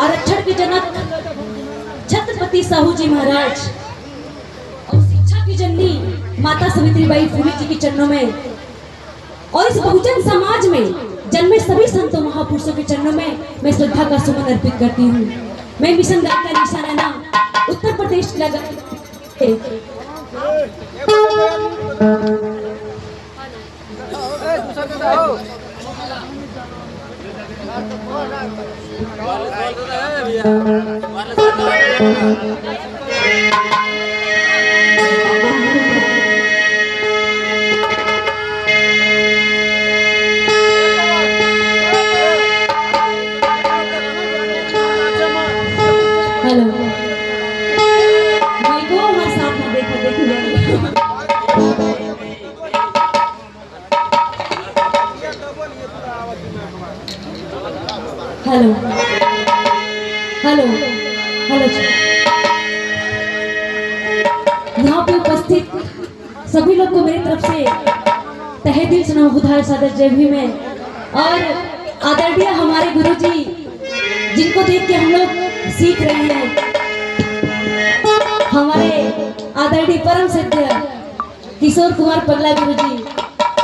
आरक्षण के जनक छत्रपति साहू जी महाराज और शिक्षा की जननी माता सावित्रीबाई फुले जी के चरणों में और इस बहुजन समाज में जन्मे सभी संतों महापुरुषों के चरणों में मैं श्रद्धा का सुमन अर्पित करती हूँ। मैं मिशन गायिका निशा नैना उत्तर प्रदेश की हेलो भाई को हमारे साथ में देखो हेलो हेलो हेलो यहाँ पे उपस्थित सभी लोग को मेरी तरफ से तहे दिल से नमोबुद्धाय सादर जय भीम है। और आदरणीय हमारे गुरुजी जिनको देख के हम लोग सीख रहे हैं, हमारे आदरणीय परम सत्य किशोर कुमार पगला गुरुजी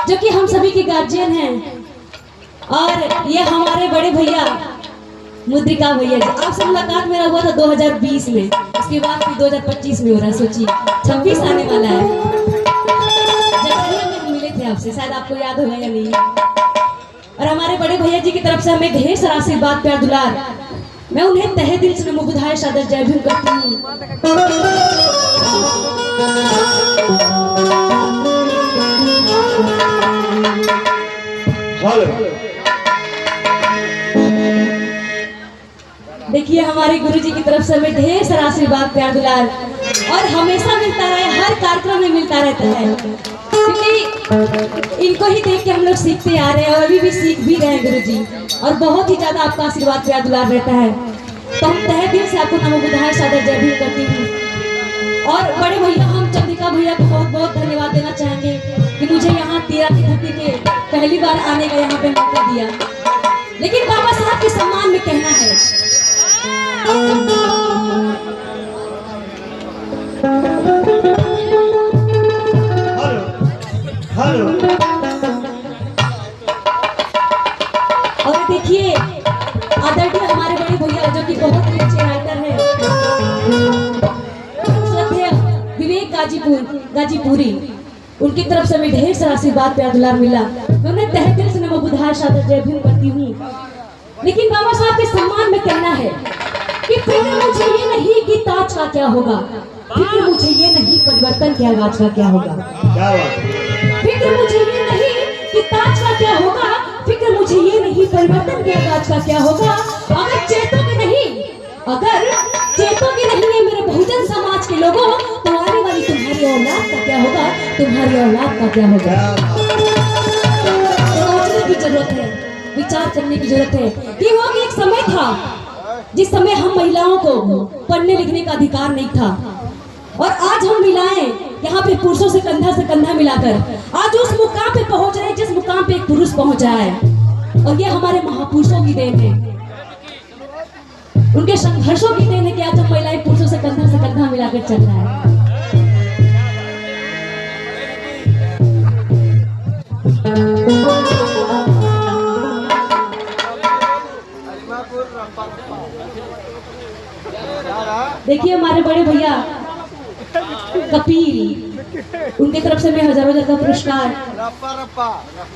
जो कि हम सभी के गार्जियन हैं, और ये हमारे बड़े भैया मुद्रिका भैया जी। आपसे मुलाकात मेरा हुआ था 2020 में, उसके बाद फिर 2025 में हो रहा है। सोचिए 26 आने वाला है। जनवरी में मिले थे आपसे, शायद आपको याद होगा या नहीं। और हमारे बड़े भैया जी की तरफ से हमें ढेर सारा आशीर्वाद प्यार दुलार, मैं उन्हें तहे दिल से नमोबुद्धाय सादर जय भीम करती हूँ। देखिए हमारे गुरुजी की तरफ से हमें ढेर सारा आशीर्वाद प्यार दुलार और हमेशा मिलता रहे, हर कार्यक्रम में मिलता रहता है, क्योंकि इनको ही देख के हम लोग सीखते आ रहे हैं और अभी भी सीख भी रहे हैं गुरुजी, और बहुत ही ज्यादा आपका आशीर्वाद प्यार दुलार रहता है। तो हम तहे दिल से आपको नमोबुद्धाय सादर जय भीम करती हूँ। और बड़े भैया हम चंद्रिका भैया को बहुत बहुत धन्यवाद देना चाहेंगे कि मुझे यहाँ तीरा की धरती के पहली बार आने का यहाँ पे मौका दिया। लेकिन बाबा साहब के सम्मान में कहना है, हेलो और देखिए आदरणीय हमारे बड़े भैया जो कि बहुत ही अच्छे राइटर हैं, श्रद्धेय विवेक गाजीपुरी, उनकी तरफ से मैं ढेर सारा आशीर्वाद प्यार दुलार मिला। मैं उन्हें तहे दिल से नमोबुद्धाय सादर जय भीम करती हूँ। लेकिन बाबा साहब के सम्मान में कहना है कि फिक्र मुझे ये नहीं कि ताज का क्या होगा, फिक्र मुझे ये नहीं परिवर्तन के आगाज का क्या होगा। फिक्र मुझे ये नहीं कि ताज का क्या होगा, फिक्र मुझे ये नहीं परिवर्तन के आगाज का क्या होगा। अगर चेतोगे नहीं है मेरे बहुजन समाज के लोगों, तो आने वाली तुम्हारी औलाद का क्या होगा, तुम्हारी औलाद का क्या होगा। सोचने की जरूरत है, विचार करने की जरूरत है कि वो एक समय था जिस समय हम महिलाओं को पढ़ने लिखने का अधिकार नहीं था, और आज हम महिलाएं यहाँ पे पुरुषों से कंधा मिलाकर आज उस मुकाम पे पहुंच रहे हैं जिस मुकाम पे एक पुरुष पहुंचा है। और ये हमारे महापुरुषों की देन है, उनके संघर्षों की देन है कि आज हम महिलाएं पुरुषों से कंधा मिलाकर चल रहा है। देखिए हमारे बड़े भैया कपिल, उनके तरफ से मैं हजारों का पुरस्कार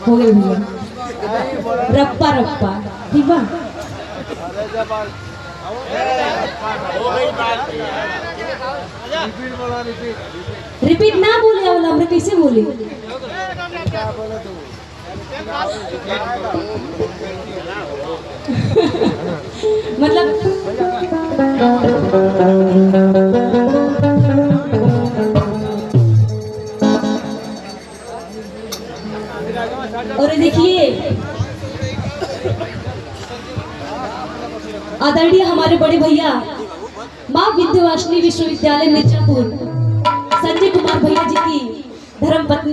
हो गए भैया। रप्पा ठीक बा। रिपीट ना बोले वाला हमने कैसे बोले। मतलब और देखिए आदरणीय हमारे बड़े भैया माँ विंध्यवासिनी विश्वविद्यालय मिर्जापुर संजय कुमार भैया जी की धर्मपत्नी